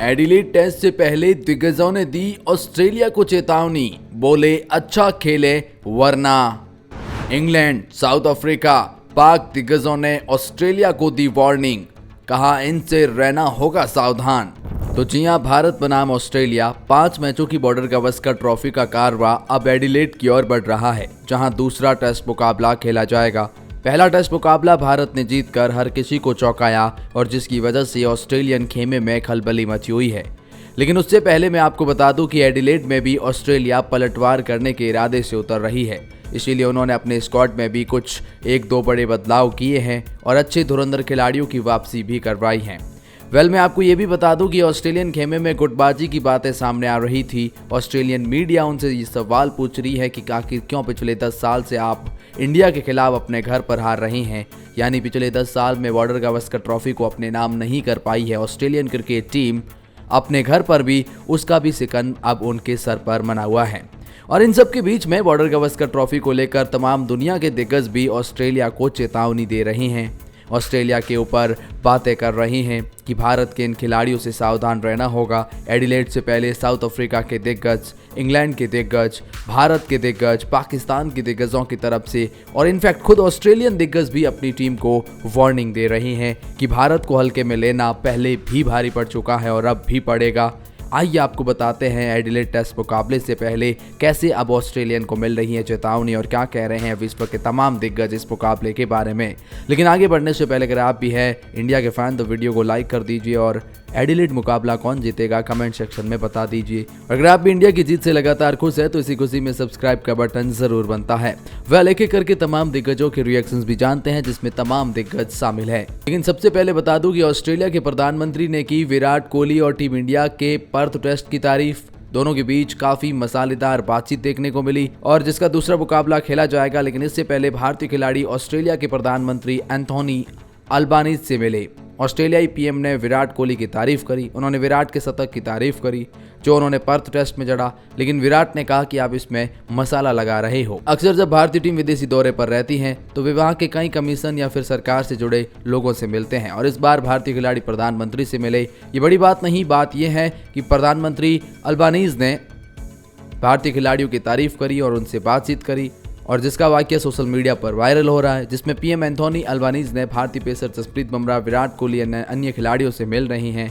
Adelaide test से पहले दिग्गजों ने दी ऑस्ट्रेलिया को चेतावनी, बोले अच्छा खेले वरना। इंग्लैंड, साउथ अफ्रीका, पाक दिग्गजों ने ऑस्ट्रेलिया को दी वार्निंग, कहा इनसे रहना होगा सावधान। तो जी हां, भारत बनाम ऑस्ट्रेलिया 5 मैचों की बॉर्डर गावस्कर ट्रॉफी का कारवा अब एडिलेड की ओर बढ़ रहा है, जहां दूसरा टेस्ट मुकाबला खेला जाएगा। पहला टेस्ट मुकाबला भारत ने जीतकर हर किसी को चौंकाया और जिसकी वजह से ऑस्ट्रेलियन खेमे में खलबली मची हुई है। लेकिन उससे पहले मैं आपको बता दूं कि एडिलेड में भी ऑस्ट्रेलिया पलटवार करने के इरादे से उतर रही है, इसीलिए उन्होंने अपने स्क्वाड में भी कुछ 1-2 बड़े बदलाव किए हैं और अच्छे धुरंधर खिलाड़ियों की वापसी भी करवाई है। मैं आपको ये भी बता दूं कि ऑस्ट्रेलियन खेमे में गुटबाजी की बातें सामने आ रही थी। ऑस्ट्रेलियन मीडिया उनसे ये सवाल पूछ रही है कि आखिर क्यों पिछले 10 साल से आप इंडिया के खिलाफ अपने घर पर हार रहे हैं, यानी पिछले 10 साल में बॉर्डर गावस्कर ट्रॉफी को अपने नाम नहीं कर पाई है ऑस्ट्रेलियन क्रिकेट टीम। अपने घर पर भी उसका भी सिकंद अब उनके सर पर मना हुआ है। और इन सब के बीच में बॉर्डर गावस्कर ट्रॉफी को लेकर तमाम दुनिया के दिग्गज भी ऑस्ट्रेलिया को चेतावनी दे रहे हैं, ऑस्ट्रेलिया के ऊपर बातें कर रही हैं कि भारत के इन खिलाड़ियों से सावधान रहना होगा। एडिलेड से पहले साउथ अफ्रीका के दिग्गज, इंग्लैंड के दिग्गज, भारत के दिग्गज, पाकिस्तान के दिग्गजों की तरफ से और इनफैक्ट खुद ऑस्ट्रेलियन दिग्गज भी अपनी टीम को वार्निंग दे रहे हैं कि भारत को हल्के में लेना पहले भी भारी पड़ चुका है और अब भी पड़ेगा। आइए आपको बताते हैं एडिलेड टेस्ट मुकाबले से पहले कैसे अब ऑस्ट्रेलियन को मिल रही है चेतावनी और क्या कह रहे हैं विश्व के तमाम दिग्गज इस मुकाबले के बारे में। लेकिन आगे बढ़ने से पहले अगर आप भी हैं इंडिया के फैन तो वीडियो को लाइक कर दीजिए और एडिलेड मुकाबला कौन जीतेगा कमेंट सेक्शन में बता दीजिए। अगर आप भी इंडिया की जीत से लगातार खुश है तो इसी खुशी में सब्सक्राइब का बटन जरूर बनता है। एक एक करके तमाम दिग्गजों के रिएक्शंस भी जानते हैं जिसमें तमाम दिग्गज शामिल है। लेकिन सबसे पहले बता दूं कि ऑस्ट्रेलिया के प्रधानमंत्री ने की विराट कोहली और टीम इंडिया के पर्थ टेस्ट की तारीफ। दोनों के बीच काफी मसालेदार बातचीत देखने को मिली और जिसका दूसरा मुकाबला खेला जाएगा। लेकिन इससे पहले भारतीय खिलाड़ी ऑस्ट्रेलिया के प्रधानमंत्री एंथोनी अल्बानीज से मिले। ऑस्ट्रेलियाई पीएम ने विराट कोहली की तारीफ करी। उन्होंने विराट के शतक की तारीफ करी जो उन्होंने पर्थ टेस्ट में जड़ा, लेकिन विराट ने कहा कि आप इसमें मसाला लगा रहे हो। अक्सर जब भारतीय टीम विदेशी दौरे पर रहती है तो वे वहां के कई कमीशन या फिर सरकार से जुड़े लोगों से मिलते हैं और इस बार भारतीय खिलाड़ी प्रधानमंत्री से मिले। ये बड़ी बात नहीं, बात यह है कि प्रधानमंत्री अल्बानीज ने भारतीय खिलाड़ियों की तारीफ करी और उनसे बातचीत करी और जिसका वाकया सोशल मीडिया पर वायरल हो रहा है, जिसमें पीएम एंथोनी अल्बानीज ने भारतीय पेसर जसप्रीत बुमराह, विराट कोहली और अन्य खिलाड़ियों से मिल रही हैं।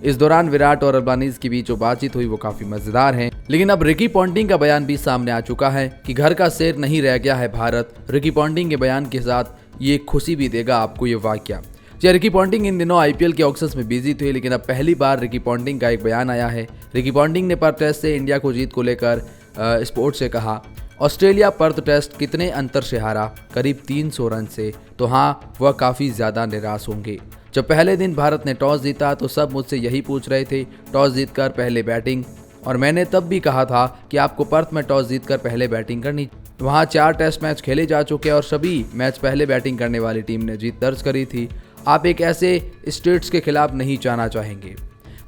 इस दौरान विराट और अल्बानीज के बीच जो बातचीत हुई वो काफी मजेदार है। लेकिन अब रिकी पॉन्टिंग का बयान भी सामने आ चुका है कि घर का शेर नहीं रह गया है भारत। रिकी पॉन्टिंग के बयान के साथ ये खुशी भी देगा आपको ये वाकया। रिकी पॉन्टिंग इन दिनों आईपीएल के ऑक्शंस में बिजी थे, लेकिन अब पहली बार रिकी पॉन्टिंग का एक बयान आया है। रिकी पॉन्टिंग ने पर्थ टेस्ट से इंडिया को जीत को लेकर स्पोर्ट्स से कहा, ऑस्ट्रेलिया पर्थ टेस्ट कितने अंतर से हारा, करीब 300 रन से, तो हाँ वह काफ़ी ज़्यादा निराश होंगे। जब पहले दिन भारत ने टॉस जीता तो सब मुझसे यही पूछ रहे थे, टॉस जीतकर पहले बैटिंग, और मैंने तब भी कहा था कि आपको पर्थ में टॉस जीतकर पहले बैटिंग करनी। वहाँ 4 टेस्ट मैच खेले जा चुके और सभी मैच पहले बैटिंग करने वाली टीम ने जीत दर्ज करी थी। आप एक ऐसे स्टेट्स के खिलाफ नहीं जाना चाहेंगे।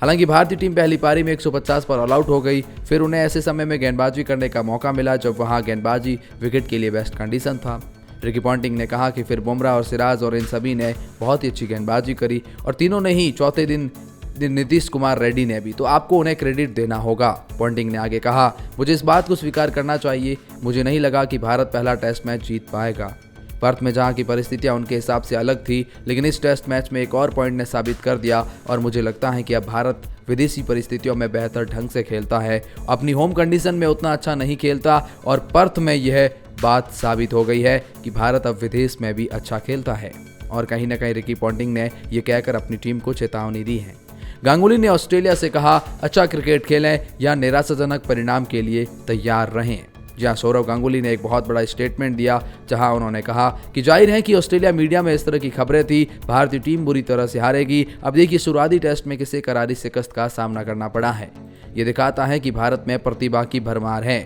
हालांकि भारतीय टीम पहली पारी में 150 पर ऑल आउट हो गई, फिर उन्हें ऐसे समय में गेंदबाजी करने का मौका मिला जब वहां गेंदबाजी विकेट के लिए बेस्ट कंडीशन था। रिकी पॉन्टिंग ने कहा कि फिर बुमराह और सिराज और इन सभी ने बहुत ही अच्छी गेंदबाजी करी और तीनों ने ही चौथे दिन नीतीश कुमार रेड्डी ने भी, तो आपको उन्हें क्रेडिट देना होगा। पॉन्टिंग ने आगे कहा, मुझे इस बात को स्वीकार करना चाहिए, मुझे नहीं लगा कि भारत पहला टेस्ट मैच जीत पाएगा। पर्थ में जहां की परिस्थितियां उनके हिसाब से अलग थी, लेकिन इस टेस्ट मैच में एक और पॉइंट ने साबित कर दिया और मुझे लगता है कि अब भारत विदेशी परिस्थितियों में बेहतर ढंग से खेलता है, अपनी होम कंडीशन में उतना अच्छा नहीं खेलता और पर्थ में यह बात साबित हो गई है कि भारत अब विदेश में भी अच्छा खेलता है। और कहीं ना कहीं रिकी पॉन्टिंग ने यह कहकर अपनी टीम को चेतावनी दी है। गांगुली ने ऑस्ट्रेलिया से कहा, अच्छा क्रिकेट खेलें या निराशाजनक परिणाम के लिए तैयार रहें। जहां सौरव गांगुली ने एक बहुत बड़ा स्टेटमेंट दिया, जहां उन्होंने कहा कि जाहिर है कि ऑस्ट्रेलिया मीडिया में इस तरह की खबरें थी, भारतीय टीम बुरी तरह से हारेगी। अब देखिए शुरुआती टेस्ट में किसे करारी शिकस्त का सामना करना पड़ा है। ये दिखाता है कि भारत में प्रतिभा की भरमार है।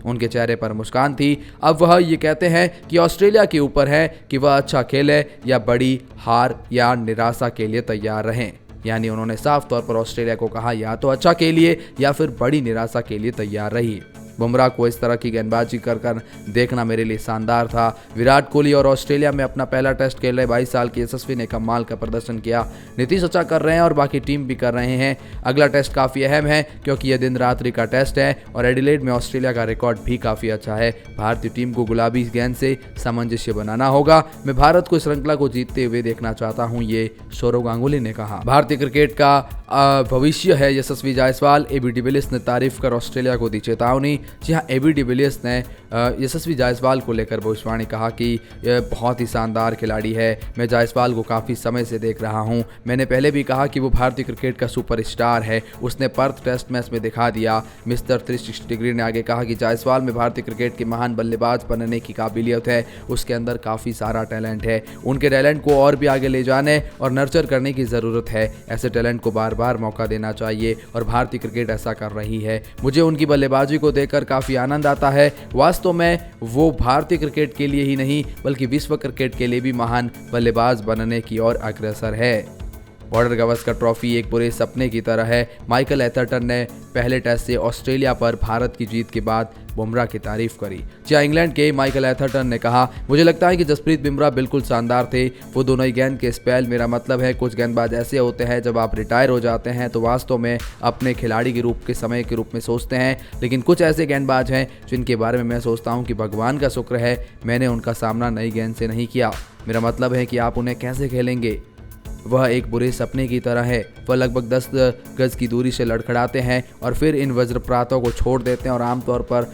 उनके चेहरे पर मुस्कान थी। अब वह ये कहते हैं कि ऑस्ट्रेलिया के ऊपर है कि वह अच्छा खेले या बड़ी हार या निराशा के लिए तैयार रहें। यानी उन्होंने साफ तौर पर ऑस्ट्रेलिया को कहा या तो अच्छा खेलिए या फिर बड़ी निराशा के लिए तैयार रहिए। बुमराह को इस तरह की गेंदबाजी कर देखना मेरे लिए शानदार था। विराट कोहली और ऑस्ट्रेलिया में अपना पहला टेस्ट खेल रहे 22 साल के यशस्वी ने कमाल का प्रदर्शन किया। नीतीश अच्छा कर रहे हैं और बाकी टीम भी कर रहे हैं। अगला टेस्ट काफ़ी अहम है क्योंकि यह दिन रात्रि का टेस्ट है और एडिलेड में ऑस्ट्रेलिया का रिकॉर्ड भी काफ़ी अच्छा है। भारतीय टीम को गुलाबी गेंद से सामंजस्य बनाना होगा। मैं भारत को श्रृंखला को जीतते हुए देखना चाहता हूं, ये सौरव गांगुली ने कहा। भारतीय क्रिकेट का भविष्य है यशस्वी जायसवाल। एबी डिविलियर्स ने तारीफ कर ऑस्ट्रेलिया को दी चेतावनी। जी हाँ, एबी डिविलियर्स ने यशस्वी जायसवाल को लेकर भविष्यवाणी कहा कि यह बहुत ही शानदार खिलाड़ी है। मैं जायसवाल को काफ़ी समय से देख रहा हूं। मैंने पहले भी कहा कि वो भारतीय क्रिकेट का सुपरस्टार है। उसने पर्थ टेस्ट मैच में दिखा दिया। मिस्टर 360 डिग्री ने आगे कहा कि जायसवाल में भारतीय क्रिकेट के महान बल्लेबाज बनने की काबिलियत है। उसके अंदर काफ़ी सारा टैलेंट है। उनके टैलेंट को और भी आगे ले जाने और नर्चर करने की ज़रूरत है। ऐसे टैलेंट को बार बार मौका देना चाहिए और भारतीय क्रिकेट ऐसा कर रही है। मुझे उनकी बल्लेबाजी को देखकर काफ़ी आनंद आता है। वास्तव में वो भारतीय क्रिकेट के लिए ही नहीं बल्कि विश्व क्रिकेट के लिए भी महान बल्लेबाज बनने की ओर अग्रसर है। बॉर्डर गावस्कर ट्रॉफी एक बुरे सपने की तरह है। माइकल एथरटन ने पहले टेस्ट से ऑस्ट्रेलिया पर भारत की जीत के बाद बुमराह की तारीफ करी। जहां इंग्लैंड के माइकल एथरटन ने कहा, मुझे लगता है कि जसप्रीत बुमराह बिल्कुल शानदार थे। वो दोनों ही गेंद के स्पेल, मेरा मतलब है कुछ गेंदबाज ऐसे होते हैं जब आप रिटायर हो जाते हैं तो वास्तव में अपने खिलाड़ी के रूप के समय के रूप में सोचते हैं, लेकिन कुछ ऐसे गेंदबाज हैं जिनके बारे में मैं सोचता हूँ कि भगवान का शुक्र है मैंने उनका सामना नई गेंद से नहीं किया। मेरा मतलब है कि आप उन्हें कैसे खेलेंगे, वह एक बुरे सपने की तरह है। वह लगभग 10 गज की दूरी से लड़खड़ाते हैं और फिर इन वज्रप्रातों को छोड़ देते हैं और आमतौर पर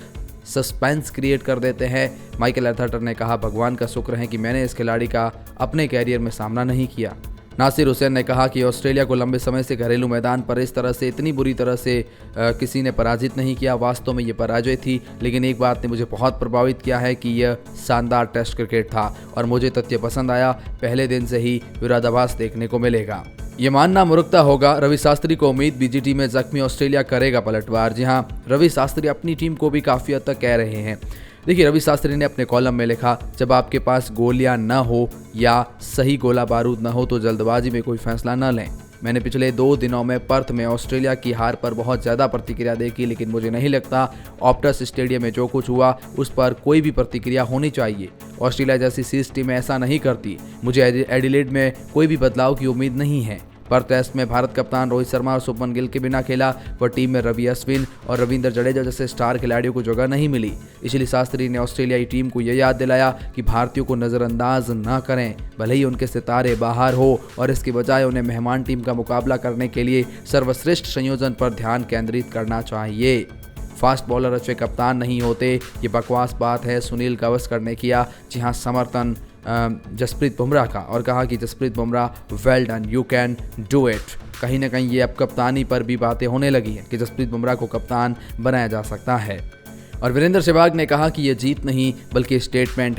सस्पेंस क्रिएट कर देते हैं। माइकल एथरटन ने कहा, भगवान का शुक्र है कि मैंने इस खिलाड़ी का अपने कैरियर में सामना नहीं किया। नासिर हुसैन ने कहा कि ऑस्ट्रेलिया को लंबे समय से घरेलू मैदान पर इस तरह से इतनी बुरी तरह से किसी ने पराजित नहीं किया। वास्तव में ये पराजय थी, लेकिन एक बात ने मुझे बहुत प्रभावित किया है कि यह शानदार टेस्ट क्रिकेट था और मुझे तथ्य पसंद आया। पहले दिन से ही विरोधाभास देखने को मिलेगा। ये मानना मूर्खता होगा। रवि शास्त्री को उम्मीद, बीजीटी में जख्मी ऑस्ट्रेलिया करेगा पलटवार। जी हाँ, रवि शास्त्री अपनी टीम को भी काफ़ी हद तक कह रहे हैं। देखिए, रवि शास्त्री ने अपने कॉलम में लिखा, जब आपके पास गोलियां न हो या सही गोला बारूद न हो तो जल्दबाजी में कोई फैसला न लें। मैंने पिछले 2 दिनों में पर्थ में ऑस्ट्रेलिया की हार पर बहुत ज़्यादा प्रतिक्रिया देखी, लेकिन मुझे नहीं लगता ऑप्टस स्टेडियम में जो कुछ हुआ उस पर कोई भी प्रतिक्रिया होनी चाहिए। ऑस्ट्रेलिया जैसी शीर्ष टीम ऐसा नहीं करती। मुझे एडिलेड में कोई भी बदलाव की उम्मीद नहीं है। पर टेस्ट में भारत कप्तान रोहित शर्मा और शुभमन गिल के बिना खेला। वह टीम में रवि अश्विन और रविंद्र जडेजा जैसे स्टार खिलाड़ियों को जगह नहीं मिली। इसलिए शास्त्री ने ऑस्ट्रेलियाई टीम को यह याद दिलाया कि भारतीयों को नज़रअंदाज न करें, भले ही उनके सितारे बाहर हो, और इसके बजाय उन्हें मेहमान टीम का मुकाबला करने के लिए सर्वश्रेष्ठ संयोजन पर ध्यान केंद्रित करना चाहिए। फास्ट बॉलर अच्छे कप्तान नहीं होते, ये बकवास बात है, सुनील गावस्कर ने किया जी हाँ समर्थन जसप्रीत बुमराह का और कहा कि Jasprit Bumrah well done, you can do it. कहीं ना कहीं ये अब कप्तानी पर भी बातें होने लगी हैं कि जसप्रीत बुमराह को कप्तान बनाया जा सकता है। और वीरेंद्र सहवाग ने कहा कि ये जीत नहीं बल्कि स्टेटमेंट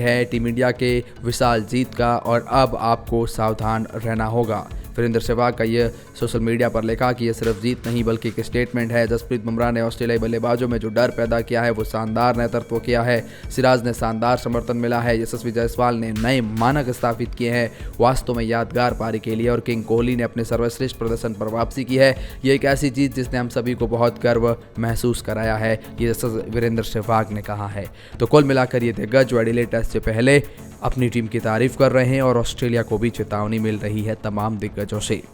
है टीम इंडिया के विशाल जीत का और अब आपको सावधान रहना होगा। वीरेंद्र सहवाग का ये सोशल मीडिया पर लिखा कि यह सिर्फ जीत नहीं बल्कि एक स्टेटमेंट है। जसप्रीत बुमराह ने ऑस्ट्रेलियाई बल्लेबाजों में जो डर पैदा किया है वो शानदार नेतृत्व किया है। सिराज ने शानदार समर्थन मिला है। यशस्वी जायसवाल ने नए मानक स्थापित किए हैं वास्तव में यादगार पारी के लिए, और किंग कोहली ने अपने सर्वश्रेष्ठ प्रदर्शन पर वापसी की है। ये एक ऐसी जीत जिसने हम सभी को बहुत गर्व महसूस कराया है, ये वीरेंद्र सहवाग ने कहा है। तो कुल मिलाकर ये दिग्गज एडिलेड टेस्ट से पहले अपनी टीम की तारीफ कर रहे हैं और ऑस्ट्रेलिया को भी चेतावनी मिल रही है तमाम दिग्गजों से।